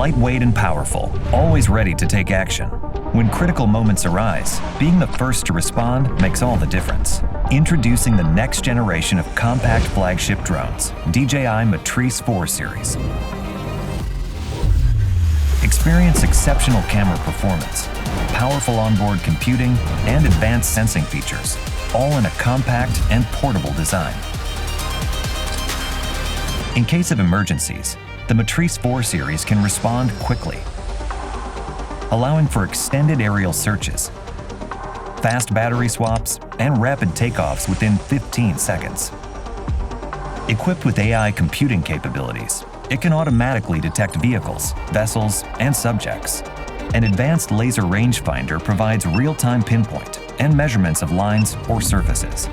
Lightweight and powerful, always ready to take action. When critical moments arise, being the first to respond makes all the difference. Introducing the next generation of compact flagship drones, Dji Matrice 4 series. Experience exceptional camera performance, powerful onboard computing, and advanced sensing features, all in a compact and portable design. In case of emergencies, the Matrice 4 series can respond quickly, allowing for extended aerial searches, fast battery swaps, and rapid takeoffs within 15 seconds. Equipped with AI computing capabilities, it can automatically detect vehicles, vessels, and subjects. An advanced laser rangefinder provides real-time pinpoint and measurements of lines or surfaces.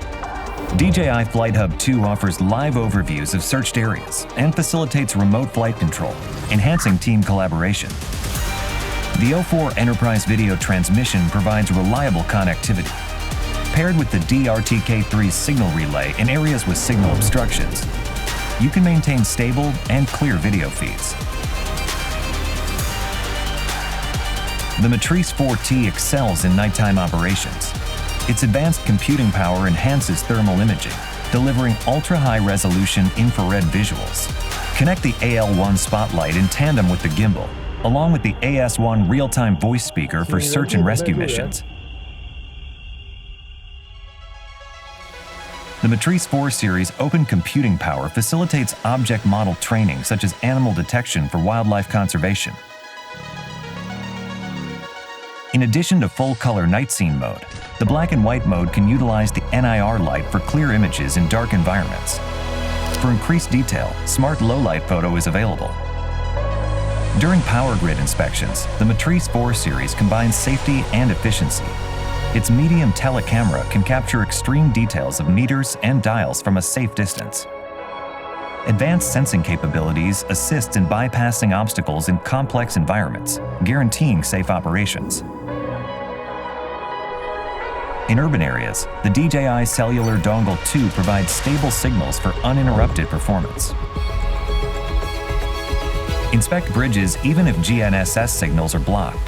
DJI Flight Hub 2 offers live overviews of searched areas and facilitates remote flight control, enhancing team collaboration. The O4 Enterprise Video Transmission provides reliable connectivity. Paired with the DRTK3 signal relay in areas with signal obstructions, you can maintain stable and clear video feeds. The Matrice 4T excels in nighttime operations. Its advanced computing power enhances thermal imaging, delivering ultra-high-resolution infrared visuals. Connect the AL1 spotlight in tandem with the gimbal, along with the AS1 real-time voice speaker for search and rescue missions. The Matrice 4 series open computing power facilitates object model training such as animal detection for wildlife conservation. In addition to full-color night scene mode, the black and white mode can utilize the NIR light for clear images in dark environments. For increased detail, smart low-light photo is available. During power grid inspections, the Matrice 4 series combines safety and efficiency. Its medium telecamera can capture extreme details of meters and dials from a safe distance. Advanced sensing capabilities assist in bypassing obstacles in complex environments, guaranteeing safe operations. In urban areas, the DJI Cellular Dongle 2 provides stable signals for uninterrupted performance. Inspect bridges even if GNSS signals are blocked.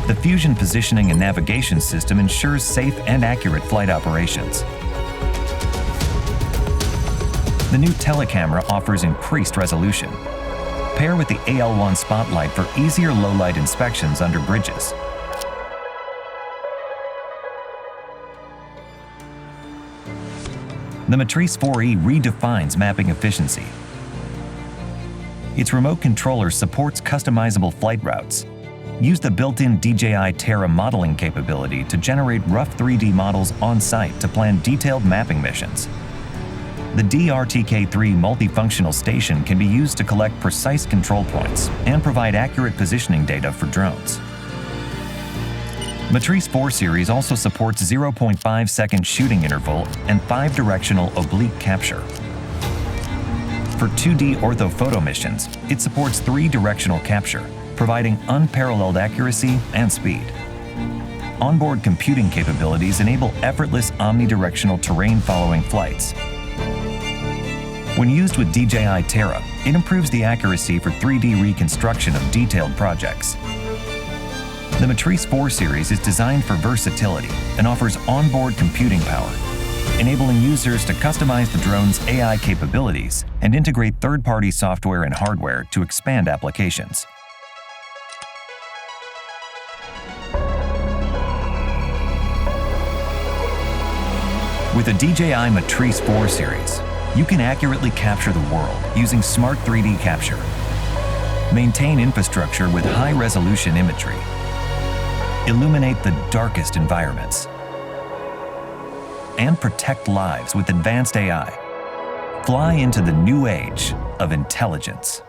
The Fusion Positioning and Navigation System ensures safe and accurate flight operations. The new telecamera offers increased resolution. Pair with the AL1 spotlight for easier low-light inspections under bridges. The Matrice 4E redefines mapping efficiency. Its remote controller supports customizable flight routes. Use the built-in DJI Terra modeling capability to generate rough 3D models on-site to plan detailed mapping missions. The DRTK3 multifunctional station can be used to collect precise control points and provide accurate positioning data for drones. Matrice 4 series also supports 0.5-second shooting interval and 5-directional oblique capture. For 2D orthophoto missions, it supports 3-directional capture, providing unparalleled accuracy and speed. Onboard computing capabilities enable effortless omnidirectional terrain-following flights. When used with DJI Terra, it improves the accuracy for 3D reconstruction of detailed projects. The Matrice 4 series is designed for versatility and offers onboard computing power, enabling users to customize the drone's AI capabilities and integrate third-party software and hardware to expand applications. With a DJI Matrice 4 series, you can accurately capture the world using smart 3D capture, maintain infrastructure with high-resolution imagery, illuminate the darkest environments, and protect lives with advanced AI. Fly into the new age of intelligence.